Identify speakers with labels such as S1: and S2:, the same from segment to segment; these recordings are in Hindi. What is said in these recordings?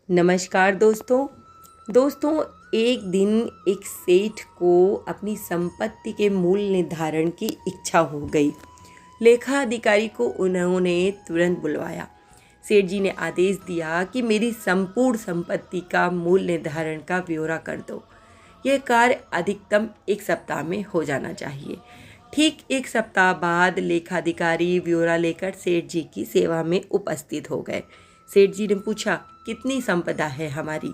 S1: नमस्कार दोस्तों, एक दिन एक सेठ को अपनी संपत्ति के मूल निर्धारण की इच्छा हो गई। लेखा अधिकारी को उन्होंने तुरंत बुलवाया। सेठ जी ने आदेश दिया कि मेरी संपूर्ण संपत्ति का मूल निर्धारण का ब्यौरा कर दो। यह कार्य अधिकतम 1 सप्ताह में हो जाना चाहिए। ठीक 1 सप्ताह बाद लेखाधिकारी ब्यौरा लेकर सेठ जी की सेवा में उपस्थित हो गए। सेठ जी ने पूछा, कितनी संपदा है हमारी?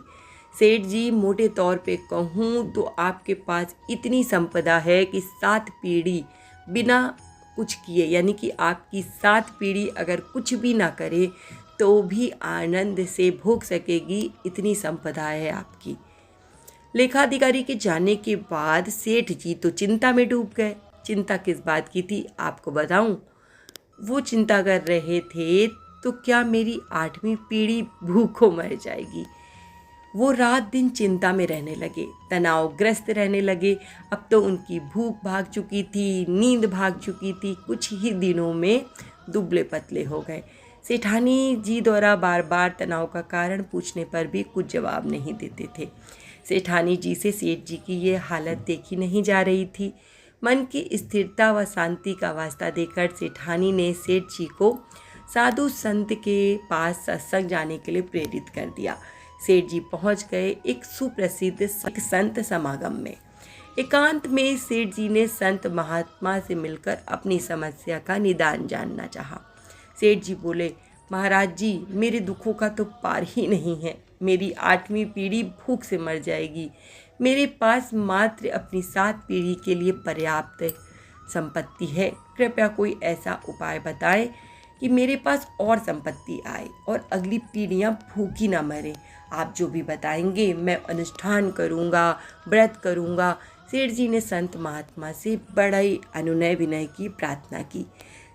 S1: सेठ जी, मोटे तौर पे कहूँ तो आपके पास इतनी संपदा है कि 7 पीढ़ी बिना कुछ किए, यानी कि आपकी 7 पीढ़ी अगर कुछ भी ना करे तो भी आनंद से भोग सकेगी, इतनी संपदा है आपकी। लेखाधिकारी के जाने के बाद सेठ जी तो चिंता में डूब गए। चिंता किस बात की थी आपको बताऊं? वो चिंता कर रहे थे तो क्या मेरी 8वीं पीढ़ी भूखों मर जाएगी। वो रात दिन चिंता में रहने लगे, तनावग्रस्त रहने लगे। अब तो उनकी भूख भाग चुकी थी, नींद भाग चुकी थी। कुछ ही दिनों में दुबले पतले हो गए। सेठानी जी द्वारा बार बार तनाव का कारण पूछने पर भी कुछ जवाब नहीं देते थे। सेठानी जी से सेठ जी की ये हालत देखी नहीं जा रही थी। मन की स्थिरता व शांति का वास्ता देकर सेठानी ने सेठ जी को साधु संत के पास सत्संग जाने के लिए प्रेरित कर दिया। सेठ जी पहुंच गए एक सुप्रसिद्ध संत समागम में। एकांत में सेठ जी ने संत महात्मा से मिलकर अपनी समस्या का निदान जानना चाहा। सेठ जी बोले, महाराज जी, मेरे दुखों का तो पार ही नहीं है। मेरी 8वीं पीढ़ी भूख से मर जाएगी। मेरे पास मात्र अपनी 7 पीढ़ी के लिए पर्याप्त संपत्ति है। कृपया कोई ऐसा उपाय बताएं कि मेरे पास और संपत्ति आए और अगली पीढ़ियां भूखी ना मरें। आप जो भी बताएंगे मैं अनुष्ठान करूंगा, व्रत करूंगा। सेठ जी ने संत महात्मा से बड़े अनुनय विनय की प्रार्थना की।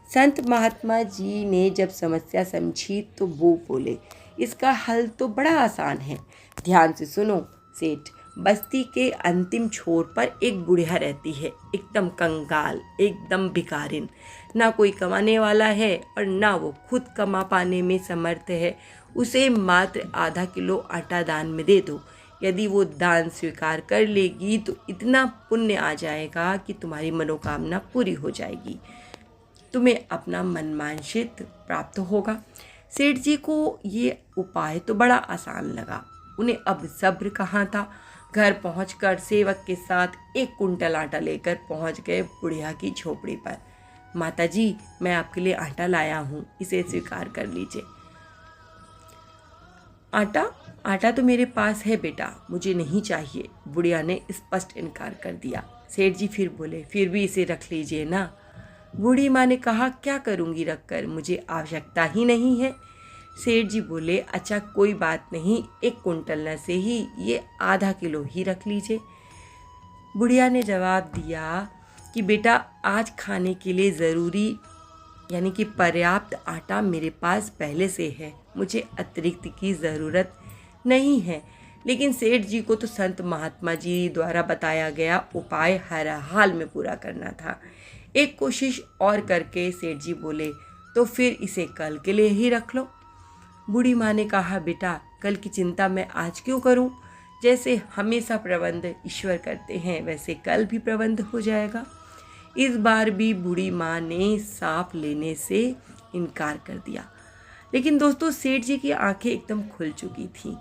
S1: संत महात्मा जी ने जब समस्या समझी तो वो बोले, इसका हल तो बड़ा आसान है। ध्यान से सुनो सेठ, बस्ती के अंतिम छोर पर एक बुढ़िया रहती है, एकदम कंगाल, एकदम भिखारिन। ना कोई कमाने वाला है और ना वो खुद कमा पाने में समर्थ है। उसे मात्र आधा किलो आटा दान में दे दो। यदि वो दान स्वीकार कर लेगी तो इतना पुण्य आ जाएगा कि तुम्हारी मनोकामना पूरी हो जाएगी, तुम्हें अपना मनमांशित प्राप्त होगा। सेठ जी को ये उपाय तो बड़ा आसान लगा। उन्हें अब सब्र कहाँ था। घर पहुंचकर सेवक के साथ 1 कुंटल आटा लेकर पहुंच गए बुढ़िया की झोपड़ी पर। माता जी, मैं आपके लिए आटा लाया हूँ, इसे स्वीकार कर लीजिए। आटा तो मेरे पास है बेटा, मुझे नहीं चाहिए। बुढ़िया ने स्पष्ट इनकार कर दिया। सेठ जी फिर बोले, फिर भी इसे रख लीजिए ना। बूढ़ी माँ ने कहा, क्या करूँगी रखकर, मुझे आवश्यकता ही नहीं है। सेठ जी बोले, अच्छा कोई बात नहीं, 1 कुंटल न से ही ये आधा किलो ही रख लीजिए। बुढ़िया ने जवाब दिया कि बेटा, आज खाने के लिए ज़रूरी यानी कि पर्याप्त आटा मेरे पास पहले से है, मुझे अतिरिक्त की ज़रूरत नहीं है। लेकिन सेठ जी को तो संत महात्मा जी द्वारा बताया गया उपाय हर हाल में पूरा करना था। एक कोशिश और करके सेठ जी बोले, तो फिर इसे कल के लिए ही रख लो। बूढ़ी माँ ने कहा, बेटा, कल की चिंता मैं आज क्यों करूं? जैसे हमेशा प्रबंध ईश्वर करते हैं वैसे कल भी प्रबंध हो जाएगा। इस बार भी बूढ़ी माँ ने साफ लेने से इनकार कर दिया। लेकिन दोस्तों, सेठ जी की आंखें एकदम खुल चुकी थीं।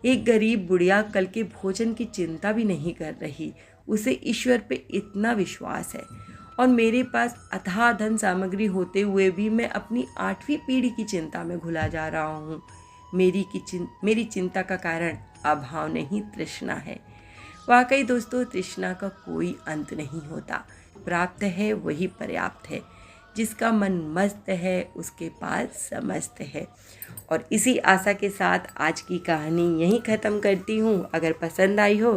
S1: एक गरीब बुढ़िया कल के भोजन की चिंता भी नहीं कर रही। उसे ईश्वर पे इतना विश्वास है और मेरे पास अथाह धन सामग्री होते हुए भी मैं अपनी 8वीं पीढ़ी की चिंता में घुला जा रहा हूँ। मेरी चिंता का कारण अभाव नहीं, तृष्णा है। वाकई दोस्तों, तृष्णा का कोई अंत नहीं होता। प्राप्त है वही पर्याप्त है। जिसका मन मस्त है उसके पास समस्त है। और इसी आशा के साथ आज की कहानी यहीं ख़त्म करती हूँ। अगर पसंद आई हो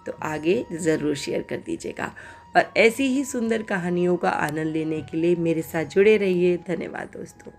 S1: तो आगे ज़रूर शेयर कर दीजिएगा और ऐसी ही सुंदर कहानियों का आनंद लेने के लिए मेरे साथ जुड़े रहिए। धन्यवाद दोस्तों।